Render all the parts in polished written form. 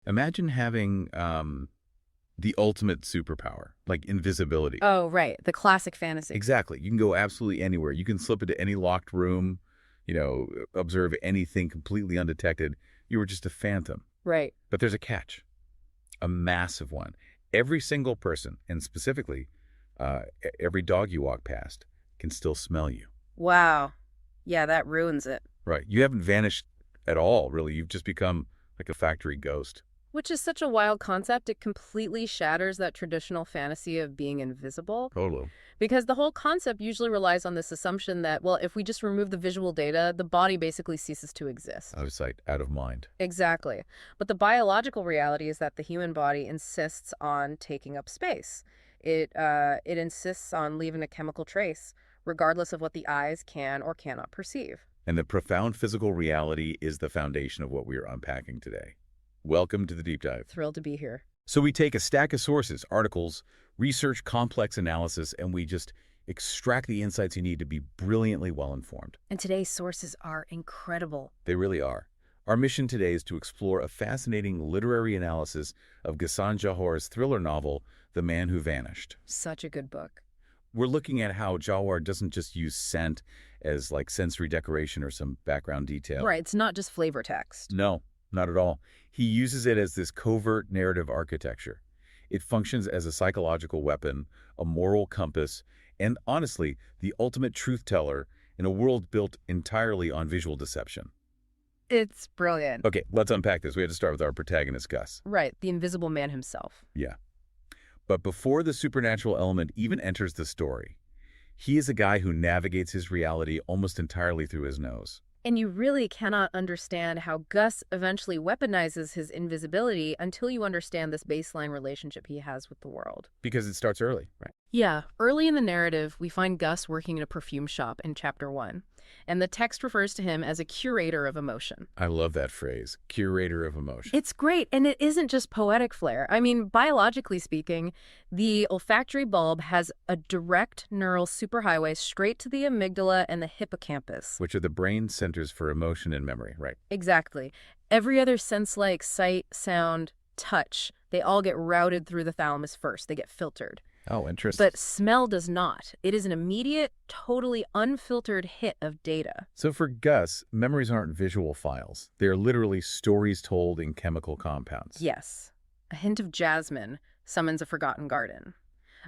Imagine having the ultimate superpower, like invisibility. Oh, right. The classic fantasy. Exactly. You can go absolutely anywhere. You can slip into any locked room, observe anything completely undetected. You were just a phantom. Right. But there's a catch, a massive one. Every single person, and specifically every dog you walk past, can still smell you. Wow. Yeah, that ruins it. Right. You haven't vanished at all, really. You've just become like a factory ghost. Which is such a wild concept. It completely shatters that traditional fantasy of being invisible. Totally. Because the whole concept usually relies on this assumption that, well, if we just remove the visual data, the body basically ceases to exist. Out of sight, out of mind. Exactly. But the biological reality is that the human body insists on taking up space. It insists on leaving a chemical trace, regardless of what the eyes can or cannot perceive. And the profound physical reality is the foundation of what we are unpacking today. Welcome to the Deep Dive. Thrilled to be here. So we take a stack of sources, articles, research, complex analysis, and we just extract the insights you need to be brilliantly well-informed. And today's sources are incredible. They really are. Our mission today is to explore a fascinating literary analysis of Ghassan Jawhar's thriller novel, The Man Who Vanished. Such a good book. We're looking at how Jawhar doesn't just use scent as like sensory decoration or some background detail. Right, it's not just flavor text. No, not at all. He uses it as this covert narrative architecture. It functions as a psychological weapon, a moral compass, and honestly, the ultimate truth teller in a world built entirely on visual deception. It's brilliant. Okay, let's unpack this. We have to start with our protagonist, Gus. Right, the invisible man himself. Yeah. But before the supernatural element even enters the story, he is a guy who navigates his reality almost entirely through his nose. And you really cannot understand how Gus eventually weaponizes his invisibility until you understand this baseline relationship he has with the world. Because it starts early, right? Yeah, early in the narrative, we find Gus working in a perfume shop in Chapter 1, and the text refers to him as a curator of emotion. I love that phrase, curator of emotion. It's great, and it isn't just poetic flair. I mean, biologically speaking, the olfactory bulb has a direct neural superhighway straight to the amygdala and the hippocampus. Which are the brain centers for emotion and memory, right? Exactly. Every other sense like sight, sound, touch, they all get routed through the thalamus first. They get filtered. Oh, interesting. But smell does not. It is an immediate, totally unfiltered hit of data. So for Gus, memories aren't visual files. They're literally stories told in chemical compounds. Yes. A hint of jasmine summons a forgotten garden.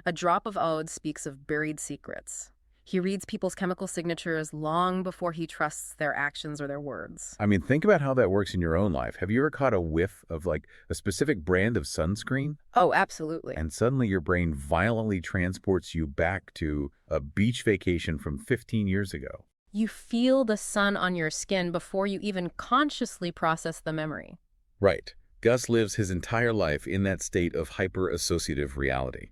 A drop of ode speaks of buried secrets. He reads people's chemical signatures long before he trusts their actions or their words. I mean, think about how that works in your own life. Have you ever caught a whiff of like a specific brand of sunscreen? Oh, absolutely. And suddenly your brain violently transports you back to a beach vacation from 15 years ago. You feel the sun on your skin before you even consciously process the memory. Right. Gus lives his entire life in that state of hyper-associative reality.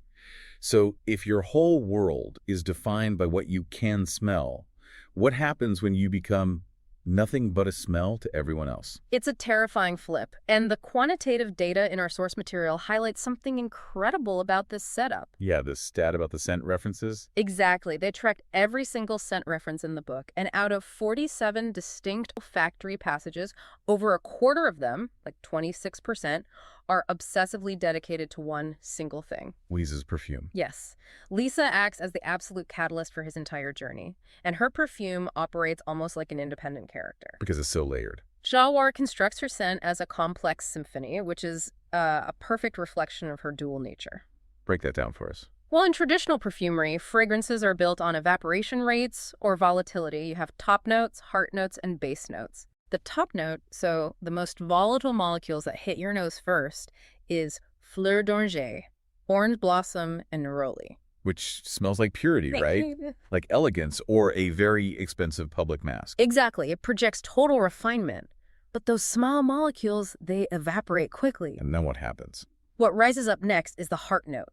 So if your whole world is defined by what you can smell, what happens when you become nothing but a smell to everyone else? It's a terrifying flip, and the quantitative data in our source material highlights something incredible about this setup. Yeah, the stat about the scent references? Exactly. They tracked every single scent reference in the book, and out of 47 distinct olfactory passages, over a quarter of them, like 26%, are obsessively dedicated to one single thing. Weeze's perfume. Yes. Lisa acts as the absolute catalyst for his entire journey, and her perfume operates almost like an independent character. Because it's so layered. Jawhar constructs her scent as a complex symphony, which is a perfect reflection of her dual nature. Break that down for us. Well, in traditional perfumery, fragrances are built on evaporation rates or volatility. You have top notes, heart notes, and base notes. The top note, so the most volatile molecules that hit your nose first, is fleur d'oranger, orange blossom, and neroli. Which smells like purity, right? Like elegance or a very expensive public mask. Exactly. It projects total refinement. But those small molecules, they evaporate quickly. And then what happens? What rises up next is the heart note.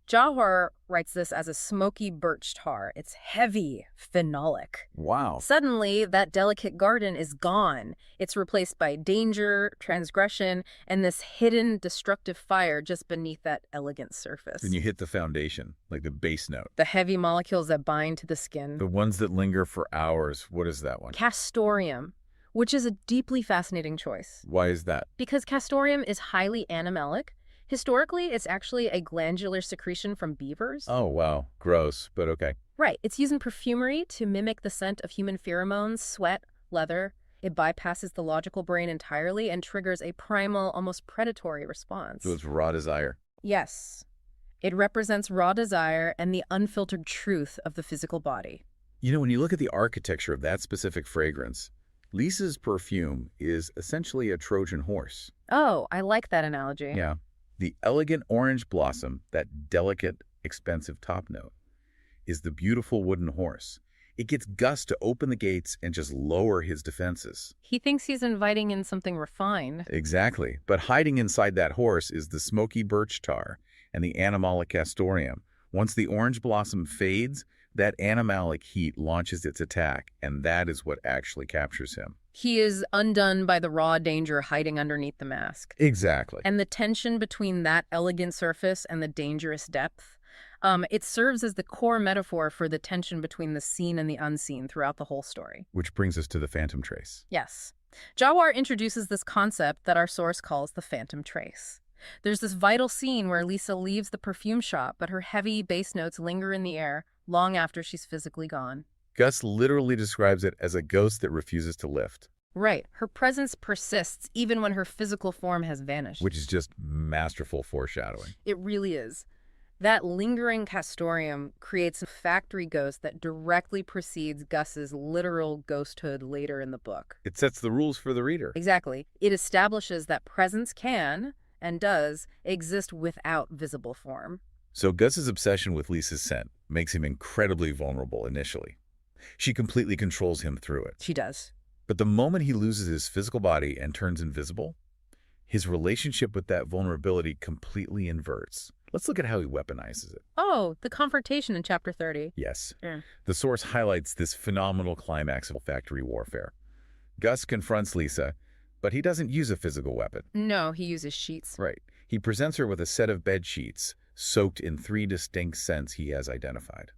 Jawhar writes this as a smoky birch tar. It's heavy, phenolic. Wow. Suddenly, that delicate garden is gone. It's replaced by danger, transgression, and this hidden destructive fire just beneath that elegant surface. Then you hit the foundation, like the base note. The heavy molecules that bind to the skin. The ones that linger for hours. What is that one? Castoreum. which is a deeply fascinating choice. Why is that? Because castoreum is highly animalic. Historically, it's actually a glandular secretion from beavers. Oh, wow. Gross, but okay. Right. It's used in perfumery to mimic the scent of human pheromones, sweat, leather. It bypasses the logical brain entirely and triggers a primal, almost predatory response. So it's raw desire. Yes. It represents raw desire and the unfiltered truth of the physical body. You know, when you look at the architecture of that specific fragrance, Lisa's perfume is essentially a Trojan horse. Oh, I like that analogy. Yeah. The elegant orange blossom, that delicate, expensive top note, is the beautiful wooden horse. It gets Gus to open the gates and just lower his defenses. He thinks he's inviting in something refined. Exactly. But hiding inside that horse is the smoky birch tar and the animalic castoreum. Once the orange blossom fades, that animalic heat launches its attack, and that is what actually captures him. He is undone by the raw danger hiding underneath the mask. Exactly. And the tension between that elegant surface and the dangerous depth, it serves as the core metaphor for the tension between the seen and the unseen throughout the whole story. Which brings us to the phantom trace. Yes. Jawar introduces this concept that our source calls the phantom trace. There's this vital scene where Lisa leaves the perfume shop, but her heavy bass notes linger in the air long after she's physically gone. Gus literally describes it as a ghost that refuses to lift. Right. Her presence persists even when her physical form has vanished. Which is just masterful foreshadowing. It really is. That lingering castoreum creates a factory ghost that directly precedes Gus's literal ghosthood later in the book. It sets the rules for the reader. Exactly. It establishes that presence can, and does, exist without visible form. So Gus's obsession with Lisa's scent makes him incredibly vulnerable initially. She completely controls him through it. She does. But the moment he loses his physical body and turns invisible, his relationship with that vulnerability completely inverts. Let's look at how he weaponizes it. Oh, the confrontation in Chapter 30. Yes. Yeah. The source highlights this phenomenal climax of olfactory warfare. Gus confronts Lisa, but he doesn't use a physical weapon. No, he uses sheets. Right. He presents her with a set of bed sheets soaked in 3 distinct scents he has identified.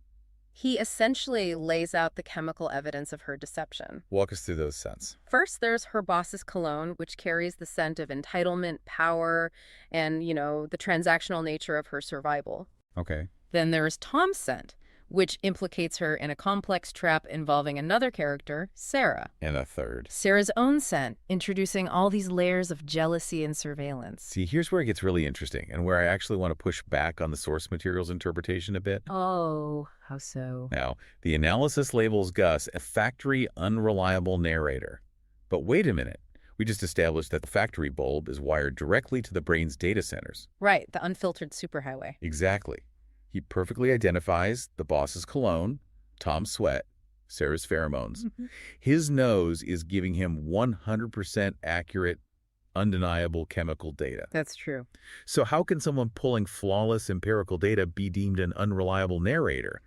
He essentially lays out the chemical evidence of her deception. Walk us through those scents. First, there's her boss's cologne, which carries the scent of entitlement, power, and, the transactional nature of her survival. Okay. Then there's Tom's scent, which implicates her in a complex trap involving another character, Sarah. And a third. Sarah's own scent, introducing all these layers of jealousy and surveillance. See, here's where it gets really interesting and where I actually want to push back on the source material's interpretation a bit. Oh, how so? Now, the analysis labels Gus a factory unreliable narrator. But wait a minute. We just established that the factory bulb is wired directly to the brain's data centers. Right, the unfiltered superhighway. Exactly. He perfectly identifies the boss's cologne, Tom's sweat, Sarah's pheromones. His nose is giving him 100% accurate, undeniable chemical data. That's true. So how can someone pulling flawless empirical data be deemed an unreliable narrator?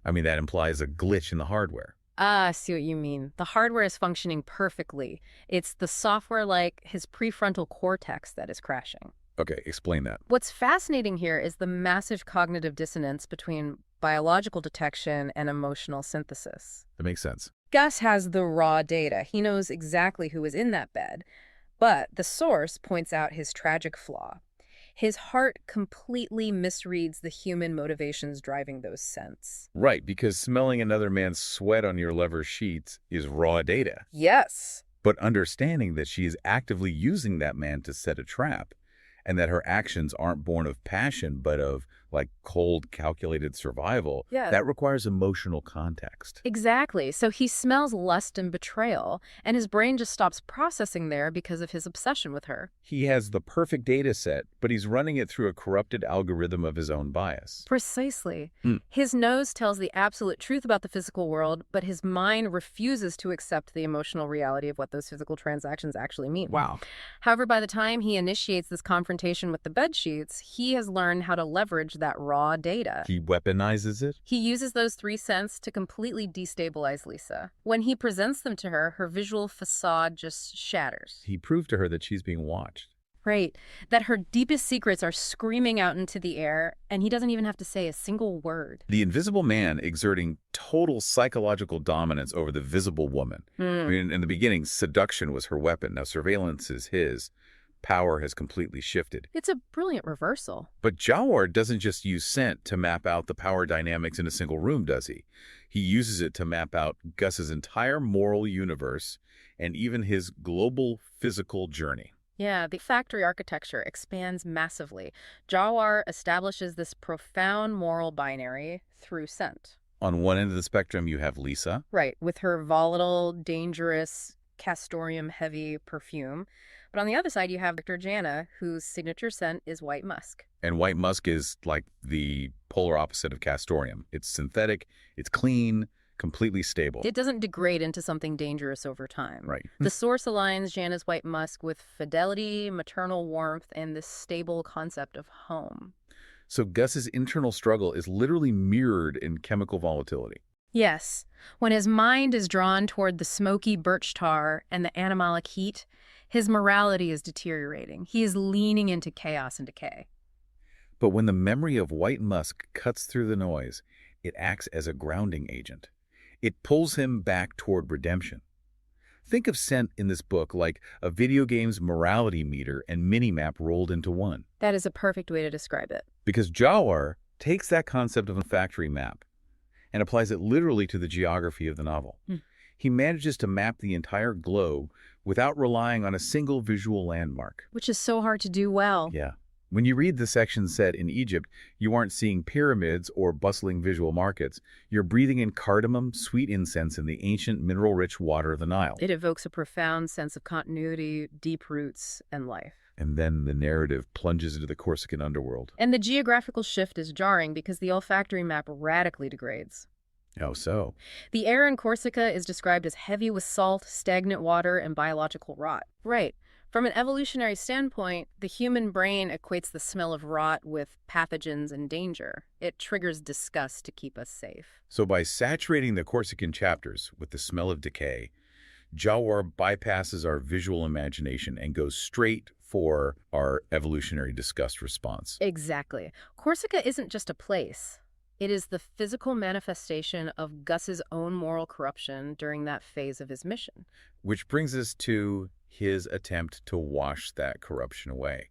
I mean, that implies a glitch in the hardware. Ah, I see what you mean. The hardware is functioning perfectly. It's the software, like his prefrontal cortex, that is crashing. Okay, explain that. What's fascinating here is the massive cognitive dissonance between biological detection and emotional synthesis. That makes sense. Gus has the raw data. He knows exactly who was in that bed. But the source points out his tragic flaw. His heart completely misreads the human motivations driving those scents. Right, because smelling another man's sweat on your lover's sheets is raw data. Yes. But understanding that she is actively using that man to set a trap, and that her actions aren't born of passion, but of, cold, calculated survival, that requires emotional context. Exactly. So he smells lust and betrayal, and his brain just stops processing there because of his obsession with her. He has the perfect data set, but he's running it through a corrupted algorithm of his own bias. Precisely. His nose tells the absolute truth about the physical world, but his mind refuses to accept the emotional reality of what those physical transactions actually mean. Wow. However, by the time he initiates this confrontation with the bedsheets, he has learned how to leverage that raw data. He weaponizes it? He uses those 3 scents to completely destabilize Lisa. When he presents them to her, her visual facade just shatters. He proved to her that she's being watched. Right. That her deepest secrets are screaming out into the air, and he doesn't even have to say a single word. The invisible man exerting total psychological dominance over the visible woman. I Hmm. mean, in the beginning, seduction was her weapon. Now surveillance is his. Power has completely shifted. It's a brilliant reversal. But Jawar doesn't just use scent to map out the power dynamics in a single room, does he? He uses it to map out Gus's entire moral universe and even his global physical journey. Yeah, the factory architecture expands massively. Jawar establishes this profound moral binary through scent. On one end of the spectrum, you have Lisa, Right, with her volatile, dangerous, castoreum-heavy perfume. But on the other side, you have Dr. Jana, whose signature scent is White Musk. and White Musk is like the polar opposite of castoreum. It's synthetic, it's clean, completely stable. It doesn't degrade into something dangerous over time. Right. The source aligns Jana's White Musk with fidelity, maternal warmth, and this stable concept of home. So Gus's internal struggle is literally mirrored in chemical volatility. Yes, when his mind is drawn toward the smoky birch tar and the animalic heat, his morality is deteriorating. He is leaning into chaos and decay. But when the memory of White Musk cuts through the noise, it acts as a grounding agent. It pulls him back toward redemption. Think of scent in this book like a video game's morality meter and minimap rolled into one. That is a perfect way to describe it. Because Jawar takes that concept of a factory map and applies it literally to the geography of the novel. He manages to map the entire globe without relying on a single visual landmark. Which is so hard to do well. Yeah. When you read the section set in Egypt, you aren't seeing pyramids or bustling visual markets. You're breathing in cardamom, sweet incense, and the ancient mineral-rich water of the Nile. It evokes a profound sense of continuity, deep roots, and life. And then the narrative plunges into the Corsican underworld. And the geographical shift is jarring because the olfactory map radically degrades. How so? The air in Corsica is described as heavy with salt, stagnant water, and biological rot. Right. From an evolutionary standpoint, the human brain equates the smell of rot with pathogens and danger. It triggers disgust to keep us safe. So by saturating the Corsican chapters with the smell of decay, Jawar bypasses our visual imagination and goes straight for our evolutionary disgust response. Exactly. Corsica isn't just a place. It is the physical manifestation of Gus's own moral corruption during that phase of his mission. Which brings us to his attempt to wash that corruption away.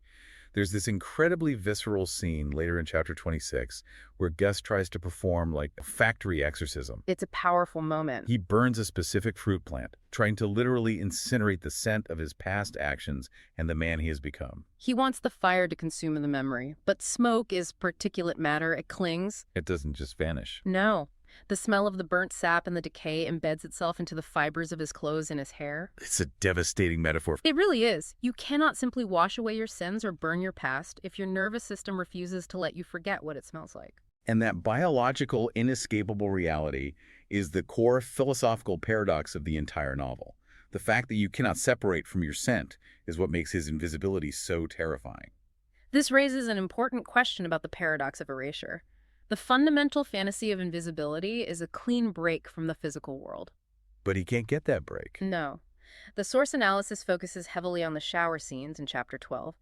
There's this incredibly visceral scene later in chapter 26 where Gus tries to perform like a factory exorcism. It's a powerful moment. He burns a specific fruit plant, trying to literally incinerate the scent of his past actions and the man he has become. He wants the fire to consume the memory, but smoke is particulate matter. It clings. It doesn't just vanish. No. The smell of the burnt sap and the decay embeds itself into the fibers of his clothes and his hair. It's a devastating metaphor. It really is. You cannot simply wash away your sins or burn your past if your nervous system refuses to let you forget what it smells like. And that biological, inescapable reality is the core philosophical paradox of the entire novel. The fact that you cannot separate from your scent is what makes his invisibility so terrifying. This raises an important question about the paradox of erasure. The fundamental fantasy of invisibility is a clean break from the physical world. But he can't get that break. No. The source analysis focuses heavily on the shower scenes in Chapter 12.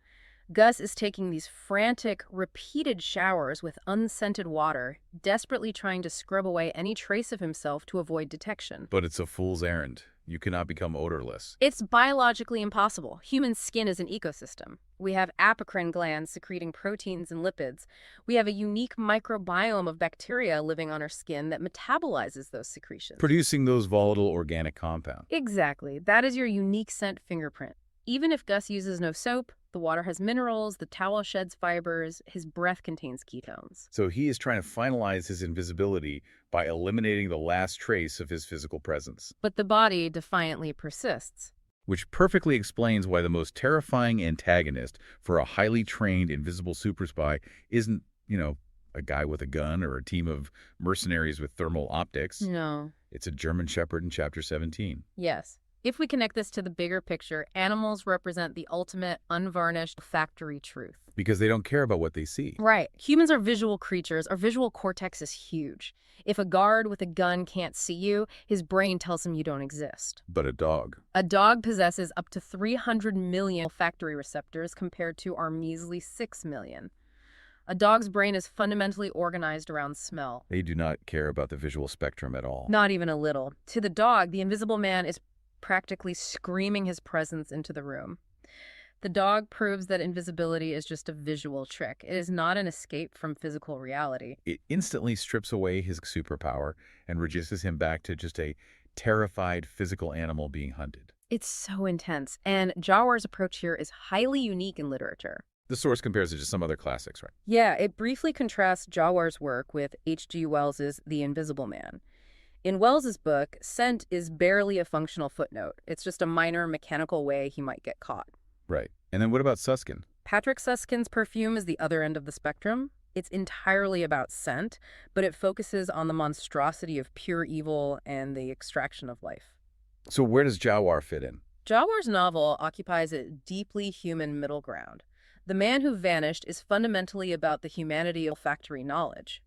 Gus is taking these frantic, repeated showers with unscented water, desperately trying to scrub away any trace of himself to avoid detection. But it's a fool's errand. You cannot become odorless. It's biologically impossible. Human skin is an ecosystem. We have apocrine glands secreting proteins and lipids. We have a unique microbiome of bacteria living on our skin that metabolizes those secretions. Producing those volatile organic compounds. Exactly. That is your unique scent fingerprint. Even if Gus uses no soap, the water has minerals, the towel sheds fibers, his breath contains ketones. So he is trying to finalize his invisibility by eliminating the last trace of his physical presence. But the body defiantly persists. Which perfectly explains why the most terrifying antagonist for a highly trained invisible super spy isn't, a guy with a gun or a team of mercenaries with thermal optics. No. It's a German Shepherd in Chapter 17. Yes. If we connect this to the bigger picture, animals represent the ultimate unvarnished olfactory truth. Because they don't care about what they see. Right. Humans are visual creatures. Our visual cortex is huge. If a guard with a gun can't see you, his brain tells him you don't exist. But a dog. A dog possesses up to 300 million olfactory receptors compared to our measly 6 million. A dog's brain is fundamentally organized around smell. They do not care about the visual spectrum at all. Not even a little. To the dog, the invisible man is practically screaming his presence into the room. The dog proves that invisibility is just a visual trick. It is not an escape from physical reality. It instantly strips away his superpower and reduces him back to just a terrified physical animal being hunted. It's so intense, and Jawar's approach here is highly unique in literature. The source compares it to some other classics, right? Yeah, it briefly contrasts Jawar's work with H.G. Wells's The Invisible Man. In Wells's book, scent is barely a functional footnote. It's just a minor mechanical way he might get caught. Right. And then what about Susskind? Patrick Suskind's Perfume is the other end of the spectrum. It's entirely about scent, but it focuses on the monstrosity of pure evil and the extraction of life. So where does Jawar fit in? Jawar's novel occupies a deeply human middle ground. The Man Who Vanished is fundamentally about the humanity of olfactory knowledge.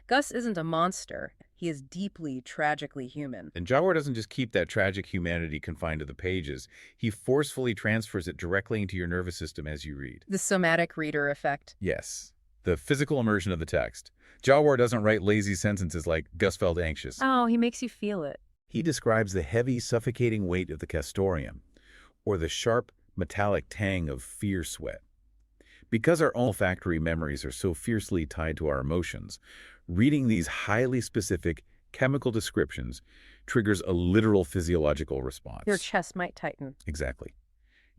Gus isn't a monster. He is deeply, tragically human. And Jawar doesn't just keep that tragic humanity confined to the pages. He forcefully transfers it directly into your nervous system as you read. The somatic reader effect. Yes. The physical immersion of the text. Jawar doesn't write lazy sentences like Gus felt anxious. Oh, he makes you feel it. He describes the heavy, suffocating weight of the castoreum, or the sharp, metallic tang of fear sweat. Because our olfactory memories are so fiercely tied to our emotions, reading these highly specific chemical descriptions triggers a literal physiological response. Your chest might tighten. Exactly.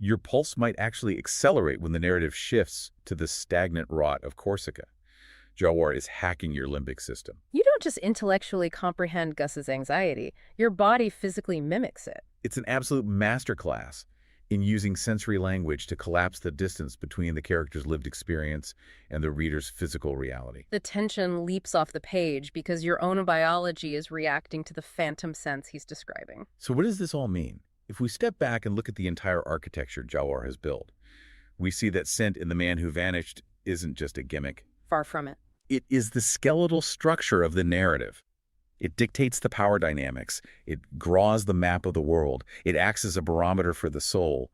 Your pulse might actually accelerate when the narrative shifts to the stagnant rot of Corsica. Jawar is hacking your limbic system. You don't just intellectually comprehend Gus's anxiety. Your body physically mimics it. It's an absolute masterclass in using sensory language to collapse the distance between the character's lived experience and the reader's physical reality. The tension leaps off the page because your own biology is reacting to the phantom sense he's describing. So what does this all mean? If we step back and look at the entire architecture Jawar has built, we see that scent in The Man Who Vanished isn't just a gimmick. Far from it. It is the skeletal structure of the narrative. It dictates the power dynamics. It draws the map of the world. It acts as a barometer for the soul.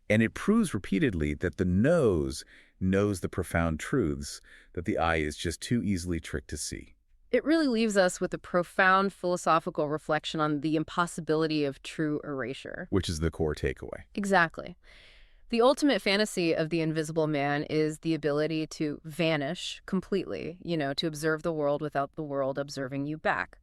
And it proves repeatedly that the nose knows the profound truths that the eye is just too easily tricked to see. It really leaves us with a profound philosophical reflection on the impossibility of true erasure. Which is the core takeaway. Exactly. The ultimate fantasy of the invisible man is the ability to vanish completely, to observe the world without the world observing you back.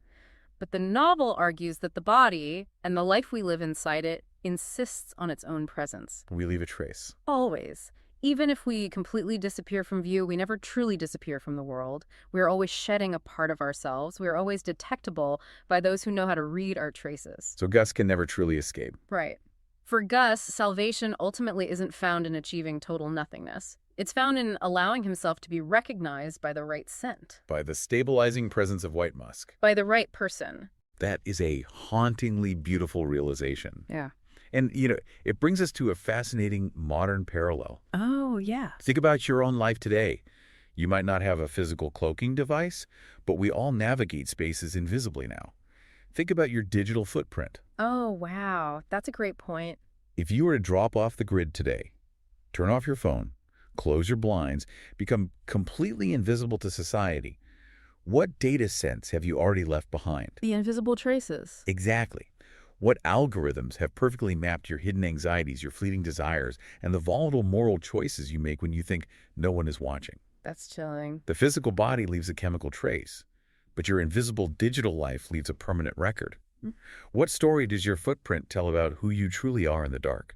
But the novel argues that the body and the life we live inside it insists on its own presence. We leave a trace. Always. Even if we completely disappear from view, we never truly disappear from the world. We are always shedding a part of ourselves. We are always detectable by those who know how to read our traces. So Gus can never truly escape. Right. For Gus, salvation ultimately isn't found in achieving total nothingness. It's found in allowing himself to be recognized by the right scent. By the stabilizing presence of White Musk. By the right person. That is a hauntingly beautiful realization. Yeah. And, it brings us to a fascinating modern parallel. Oh, yeah. Think about your own life today. You might not have a physical cloaking device, but we all navigate spaces invisibly now. Think about your digital footprint. Oh, wow. That's a great point. If you were to drop off the grid today, turn off your phone, close your blinds, become completely invisible to society, what data sets have you already left behind? The invisible traces. Exactly. What algorithms have perfectly mapped your hidden anxieties, your fleeting desires, and the volatile moral choices you make when you think no one is watching? That's chilling. The physical body leaves a chemical trace, but your invisible digital life leaves a permanent record. What story does your footprint tell about who you truly are in the dark?